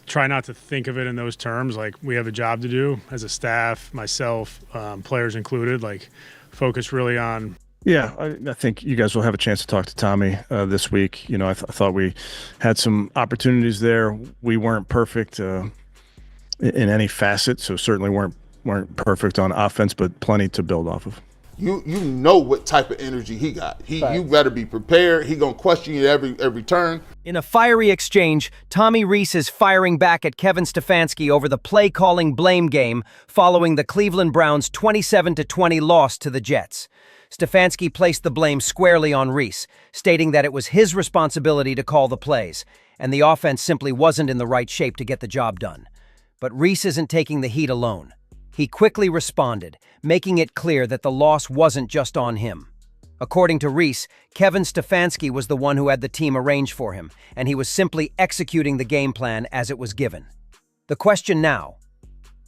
try not to think of it in those terms. Like, we have a job to do as a staff, myself, players included, like focus really on. Yeah, I think you guys will have a chance to talk to Tommy this week. I thought we had some opportunities there. We weren't perfect in any facet, so certainly weren't perfect on offense, but plenty to build off of. You know what type of energy he got. You better be prepared. He gonna question you at every turn. In a fiery exchange, Tommy Reese is firing back at Kevin Stefanski over the play-calling blame game following the Cleveland Browns' 27-20 loss to the Jets. Stefanski placed the blame squarely on Reese, stating that it was his responsibility to call the plays, and the offense simply wasn't in the right shape to get the job done. But Reese isn't taking the heat alone. He quickly responded, making it clear that the loss wasn't just on him. According to Reese, Kevin Stefanski was the one who had the team arranged for him, and he was simply executing the game plan as it was given. The question now: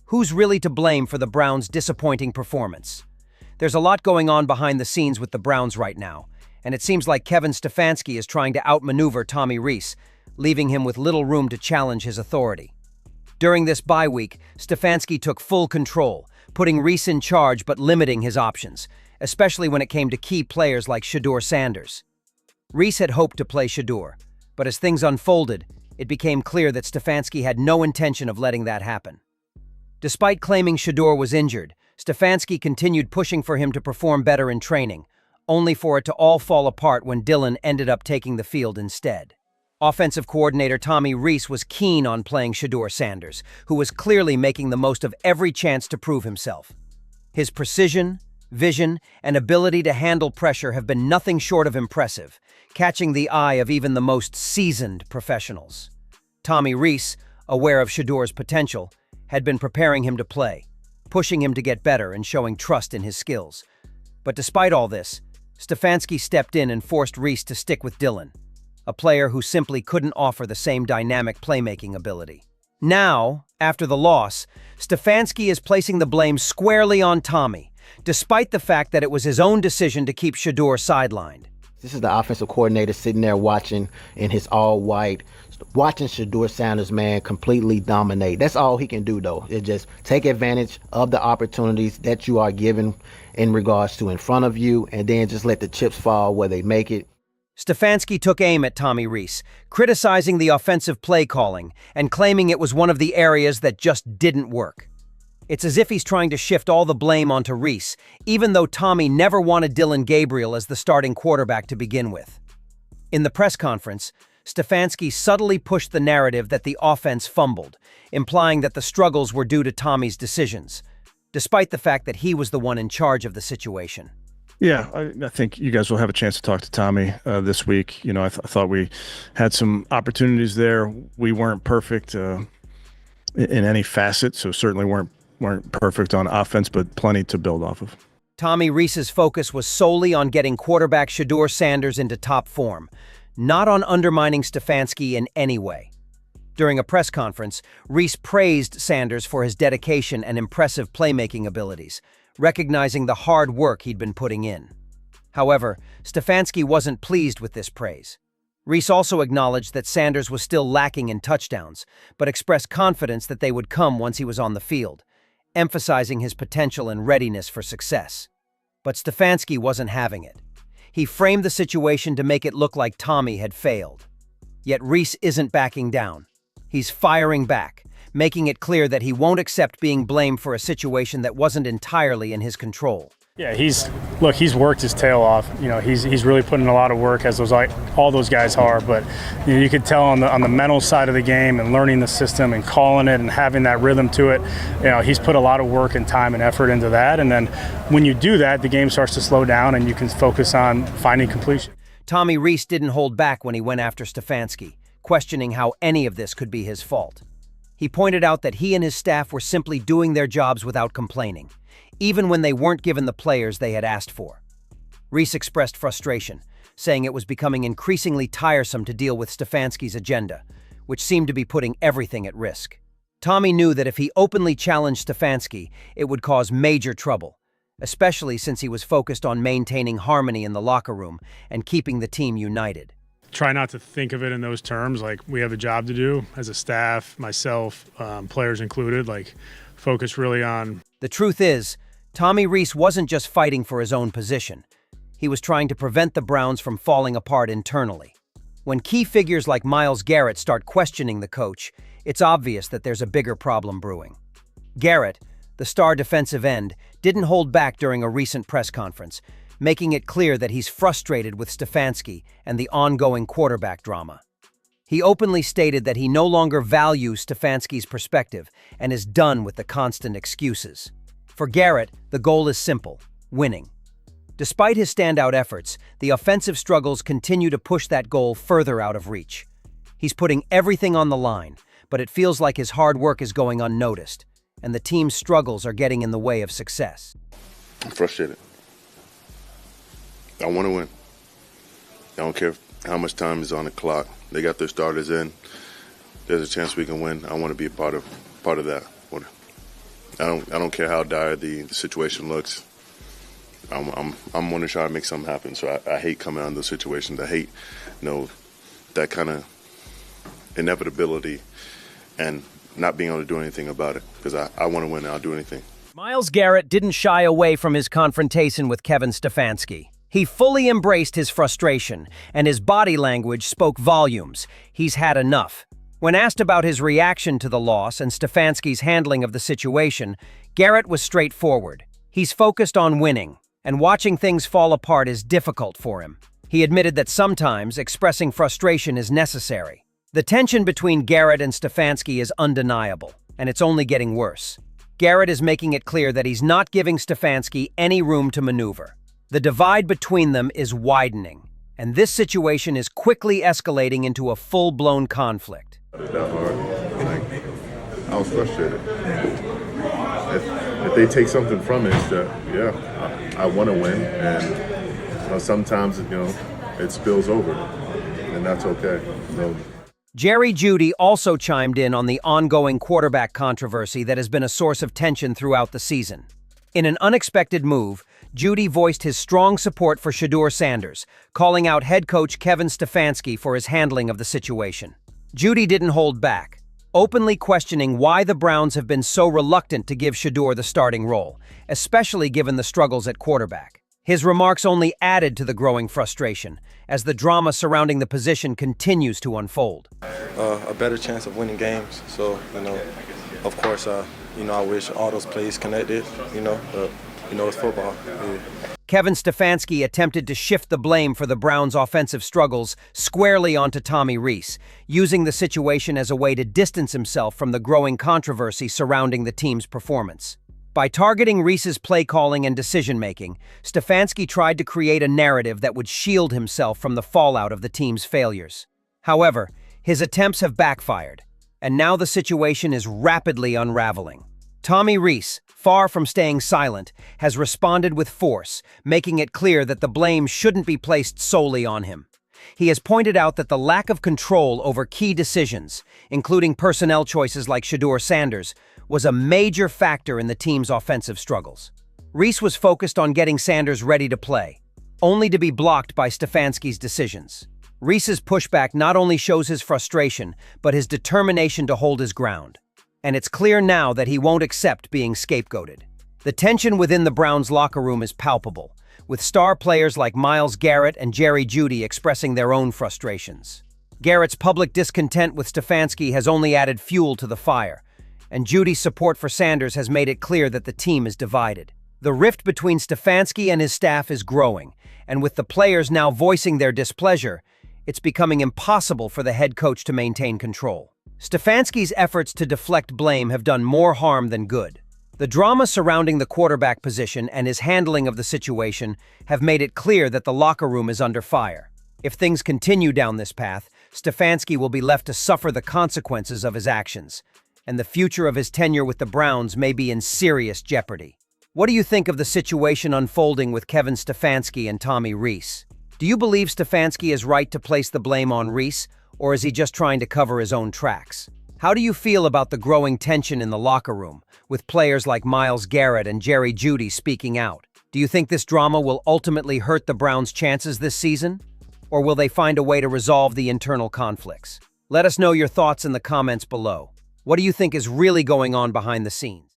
who's really to blame for the Browns' disappointing performance? There's a lot going on behind the scenes with the Browns right now, and it seems like Kevin Stefanski is trying to outmaneuver Tommy Reese, leaving him with little room to challenge his authority. During this bye week, Stefanski took full control, putting Reese in charge but limiting his options, especially when it came to key players like ShedeurSanders. Reese had hoped to play Shedeur, but as things unfolded, it became clear that Stefanski had no intention of letting that happen. Despite claiming Shedeur was injured, Stefanski continued pushing for him to perform better in training, only for it to all fall apart when Dillon ended up taking the field instead. Offensive coordinator Tommy Reese was keen on playing ShedeurSanders, who was clearly making the most of every chance to prove himself. His precision, vision, and ability to handle pressure have been nothing short of impressive, catching the eye of even the most seasoned professionals. Tommy Reese, aware of Shedeur's potential, had been preparing him to play, pushing him to get better and showing trust in his skills. But despite all this, Stefanski stepped in and forced Reese to stick with Dillon, a player who simply couldn't offer the same dynamic playmaking ability. Now, after the loss, Stefanski is placing the blame squarely on Tommy, despite the fact that it was his own decision to keep Shedeur sidelined. This is the offensive coordinator sitting there watching in his all-white, watching ShedeurSanders, man, completely dominate. That's all he can do, though, is just take advantage of the opportunities that you are given in regards to in front of you, and then just let the chips fall where they make it. Stefanski took aim at Tommy Reese, criticizing the offensive play calling and claiming it was one of the areas that just didn't work. It's as if he's trying to shift all the blame onto Reese, even though Tommy never wanted Dillon Gabriel as the starting quarterback to begin with. In the press conference, Stefanski subtly pushed the narrative that the offense fumbled, implying that the struggles were due to Tommy's decisions, despite the fact that he was the one in charge of the situation. Yeah, I think you guys will have a chance to talk to Tommy this week. I thought we had some opportunities there. We weren't perfect in any facet, so certainly weren't perfect on offense, but plenty to build off of. Tommy Reese's focus was solely on getting quarterback ShedeurSanders into top form, not on undermining Stefanski in any way. During a press conference, Reese praised Sanders for his dedication and impressive playmaking abilities, recognizing the hard work he'd been putting in. However, Stefanski wasn't pleased with this praise. Reese also acknowledged that Sanders was still lacking in touchdowns, but expressed confidence that they would come once he was on the field, emphasizing his potential and readiness for success. But Stefanski wasn't having it. He framed the situation to make it look like Tommy had failed. Yet Reese isn't backing down. He's firing back, making it clear that he won't accept being blamed for a situation that wasn't entirely in his control. Yeah, he's worked his tail off. He's really putting a lot of work, as all those guys are. But you could tell on the mental side of the game and learning the system and calling it and having that rhythm to it. He's put a lot of work and time and effort into that. And then when you do that, the game starts to slow down and you can focus on finding completion. Tommy Reese didn't hold back when he went after Stefanski, questioning how any of this could be his fault. He pointed out that he and his staff were simply doing their jobs without complaining, even when they weren't given the players they had asked for. Reese expressed frustration, saying it was becoming increasingly tiresome to deal with Stefanski's agenda, which seemed to be putting everything at risk. Tommy knew that if he openly challenged Stefanski, it would cause major trouble, especially since he was focused on maintaining harmony in the locker room and keeping the team united. try not to think of it in those terms. Like, we have a job to do as a staff, myself, players included, like, focus really on. The truth is, Tommy Reese wasn't just fighting for his own position. He was trying to prevent the Browns from falling apart internally. When key figures like Myles Garrett start questioning the coach, it's obvious that there's a bigger problem brewing. Garrett, the star defensive end, didn't hold back during a recent press conference, making it clear that he's frustrated with Stefanski and the ongoing quarterback drama. He openly stated that he no longer values Stefanski's perspective and is done with the constant excuses. For Garrett, the goal is simple: winning. Despite his standout efforts, the offensive struggles continue to push that goal further out of reach. He's putting everything on the line, but it feels like his hard work is going unnoticed, and the team's struggles are getting in the way of success. I'm frustrated. I want to win. I don't care how much time is on the clock. They got their starters in. There's a chance we can win. I want to be a part of that. I don't care how dire the situation looks. I'm going to try to make something happen. So I hate coming out of those situations. I hate, that kind of inevitability and not being able to do anything about it, because I want to win and I'll do anything. Myles Garrett didn't shy away from his confrontation with Kevin Stefanski. He fully embraced his frustration, and his body language spoke volumes. He's had enough. When asked about his reaction to the loss and Stefanski's handling of the situation, Garrett was straightforward. He's focused on winning, and watching things fall apart is difficult for him. He admitted that sometimes expressing frustration is necessary. The tension between Garrett and Stefanski is undeniable, and it's only getting worse. Garrett is making it clear that he's not giving Stefanski any room to maneuver. The divide between them is widening, and this situation is quickly escalating into a full-blown conflict. That hard. I was frustrated. If they take something from it, it's that, I want to win, and sometimes it spills over, and that's okay. Jerry Jeudy also chimed in on the ongoing quarterback controversy that has been a source of tension throughout the season. In an unexpected move, Jeudy voiced his strong support for ShedeurSanders, calling out head coach Kevin Stefanski for his handling of the situation. Jeudy didn't hold back, openly questioning why the Browns have been so reluctant to give Shedeur the starting role, especially given the struggles at quarterback. His remarks only added to the growing frustration, as the drama surrounding the position continues to unfold. A better chance of winning games, so, of course, I wish all those plays connected, but, it's football. Yeah. Kevin Stefanski attempted to shift the blame for the Browns' offensive struggles squarely onto Tommy Reese, using the situation as a way to distance himself from the growing controversy surrounding the team's performance. By targeting Reese's play calling and decision-making, Stefanski tried to create a narrative that would shield himself from the fallout of the team's failures. However, his attempts have backfired, and now the situation is rapidly unraveling. Tommy Reese, far from staying silent, has responded with force, making it clear that the blame shouldn't be placed solely on him. He has pointed out that the lack of control over key decisions, including personnel choices like ShedeurSanders, was a major factor in the team's offensive struggles. Reese was focused on getting Sanders ready to play, only to be blocked by Stefanski's decisions. Reese's pushback not only shows his frustration, but his determination to hold his ground. And it's clear now that he won't accept being scapegoated. The tension within the Browns locker room is palpable, with star players like Myles Garrett and Jerry Jeudy expressing their own frustrations. Garrett's public discontent with Stefanski has only added fuel to the fire, and Jeudy's support for Sanders has made it clear that the team is divided. The rift between Stefanski and his staff is growing, and with the players now voicing their displeasure, it's becoming impossible for the head coach to maintain control. Stefanski's efforts to deflect blame have done more harm than good. The drama surrounding the quarterback position and his handling of the situation have made it clear that the locker room is under fire. If things continue down this path, Stefanski will be left to suffer the consequences of his actions, and the future of his tenure with the Browns may be in serious jeopardy. What do you think of the situation unfolding with Kevin Stefanski and Tommy Reese? Do you believe Stefanski is right to place the blame on Reese, or is he just trying to cover his own tracks? How do you feel about the growing tension in the locker room, with players like Myles Garrett and Jerry Jeudy speaking out? Do you think this drama will ultimately hurt the Browns' chances this season? or will they find a way to resolve the internal conflicts? Let us know your thoughts in the comments below. What do you think is really going on behind the scenes?